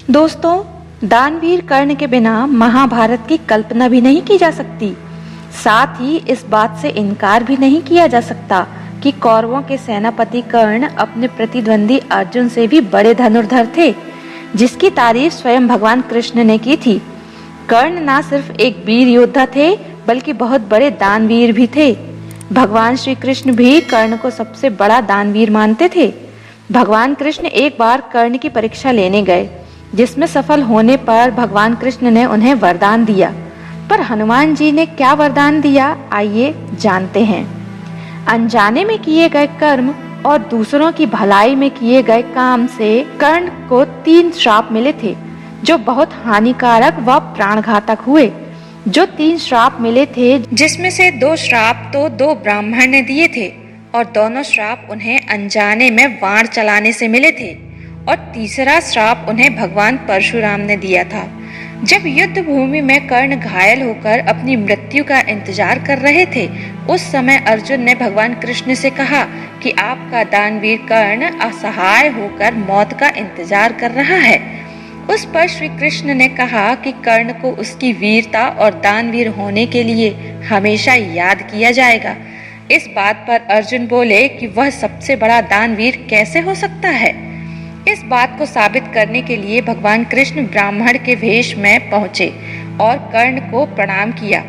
दोस्तों, दानवीर कर्ण के बिना महाभारत की कल्पना भी नहीं की जा सकती। साथ ही इस बात से इनकार भी नहीं किया जा सकता कि कौरवों के सेनापति कर्ण अपने प्रतिद्वंदी अर्जुन से भी बड़े धनुर्धर थे, जिसकी तारीफ स्वयं भगवान कृष्ण ने की थी। कर्ण न सिर्फ एक वीर योद्धा थे, बल्कि बहुत बड़े दानवीर भी थे। भगवान श्री कृष्ण भी कर्ण को सबसे बड़ा दानवीर मानते थे। भगवान कृष्ण एक बार कर्ण की परीक्षा लेने गए, जिसमें सफल होने पर भगवान कृष्ण ने उन्हें वरदान दिया। पर हनुमान जी ने क्या वरदान दिया, आइए जानते हैं। अनजाने में किए गए कर्म और दूसरों की भलाई में किए गए काम से कर्ण को 3 श्राप मिले थे, जो बहुत हानिकारक व प्राणघातक हुए। जो 3 श्राप मिले थे, जिसमें से 2 श्राप तो 2 ब्राह्मण ने दिए थे और दोनों श्राप उन्हें अनजाने में वाण चलाने से मिले थे, और तीसरा श्राप उन्हें भगवान परशुराम ने दिया था। जब युद्ध भूमि में कर्ण घायल होकर अपनी मृत्यु का इंतजार कर रहे थे, उस समय अर्जुन ने भगवान कृष्ण से कहा कि आपका दानवीर कर्ण असहाय होकर मौत का इंतजार कर रहा है। उस पर श्री कृष्ण ने कहा कि कर्ण को उसकी वीरता और दानवीर होने के लिए हमेशा याद किया जाएगा। इस बात पर अर्जुन बोले कि वह सबसे बड़ा दानवीर कैसे हो सकता है। इस बात को साबित करने के लिए भगवान कृष्ण ब्राह्मण के वेश में पहुंचे और कर्ण को प्रणाम किया,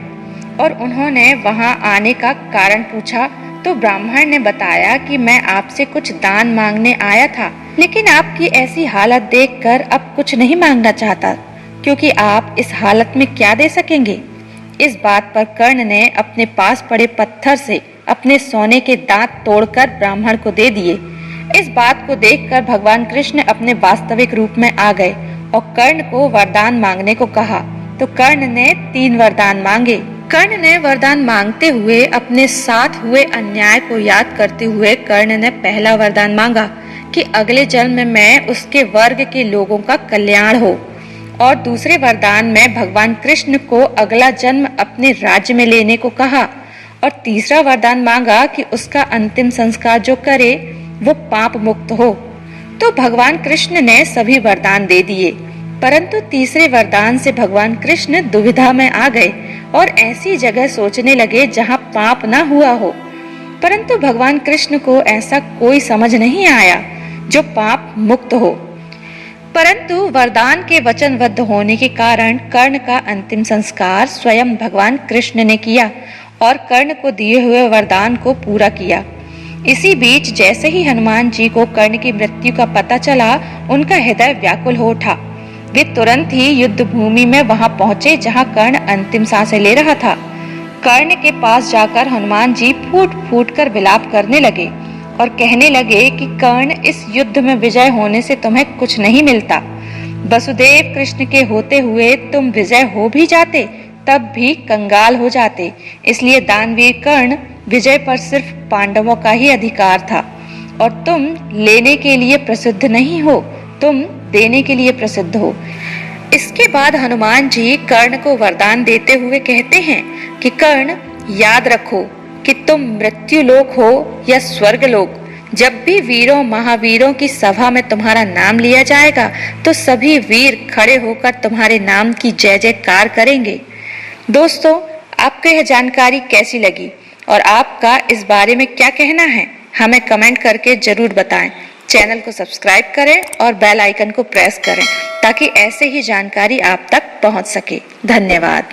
और उन्होंने वहां आने का कारण पूछा तो ब्राह्मण ने बताया कि मैं आपसे कुछ दान मांगने आया था, लेकिन आपकी ऐसी हालत देखकर अब कुछ नहीं मांगना चाहता, क्योंकि आप इस हालत में क्या दे सकेंगे। इस बात पर कर्ण ने अपने पास पड़े पत्थर से अपने सोने के दांत तोड़कर ब्राह्मण को दे दिए। इस बात को देखकर भगवान कृष्ण अपने वास्तविक रूप में आ गए और कर्ण को वरदान मांगने को कहा, तो कर्ण ने 3 वरदान मांगे। कर्ण ने वरदान मांगते हुए अपने साथ हुए अन्याय को याद करते हुए कर्ण ने पहला वरदान मांगा कि अगले जन्म में मैं उसके वर्ग के लोगों का कल्याण हो, और दूसरे वरदान में भगवान कृष्ण को अगला जन्म अपने राज्य में लेने को कहा, और तीसरा वरदान मांगा कि उसका अंतिम संस्कार जो करे वो पाप मुक्त हो। तो भगवान कृष्ण ने सभी वरदान दे दिए, परंतु तीसरे वरदान से भगवान कृष्ण दुविधा में आ गए और ऐसी जगह सोचने लगे जहां पाप ना हुआ हो। परंतु भगवान कृष्ण को ऐसा कोई समझ नहीं आया जो पाप मुक्त हो। परंतु वरदान के वचनबद्ध होने के कारण कर्ण का अंतिम संस्कार स्वयं भगवान कृष्ण ने किया और कर्ण को दिए हुए वरदान को पूरा किया। इसी बीच जैसे ही हनुमान जी को कर्ण की मृत्यु का पता चला, उनका हृदय व्याकुल हो उठा। वे तुरंत ही युद्ध भूमि में वहां पहुंचे जहां कर्ण अंतिम सांसें ले रहा था। कर्ण के पास जाकर हनुमान जी फूट फूट कर विलाप करने लगे और कहने लगे कि कर्ण, इस युद्ध में विजय होने से तुम्हें कुछ नहीं मिलता। वसुदेव कृष्ण के होते हुए तुम विजय हो भी जाते तब भी कंगाल हो जाते। इसलिए दानवीर कर्ण, विजय पर सिर्फ पांडवों का ही अधिकार था, और तुम लेने के लिए प्रसिद्ध नहीं हो, तुम देने के लिए प्रसिद्ध हो। इसके बाद हनुमान जी कर्ण को वरदान देते हुए कहते हैं कि कर्ण, याद रखो कि तुम मृत्यु लोक हो या स्वर्ग लोक, जब भी वीरों महावीरों की सभा में तुम्हारा नाम लिया जाएगा तो सभी वीर खड़े होकर तुम्हारे नाम की जय जयकार करेंगे। दोस्तों, आपको यह जानकारी कैसी लगी और आपका इस बारे में क्या कहना है, हमें कमेंट करके जरूर बताएं। चैनल को सब्सक्राइब करें और बेल आइकन को प्रेस करें ताकि ऐसे ही जानकारी आप तक पहुंच सके। धन्यवाद।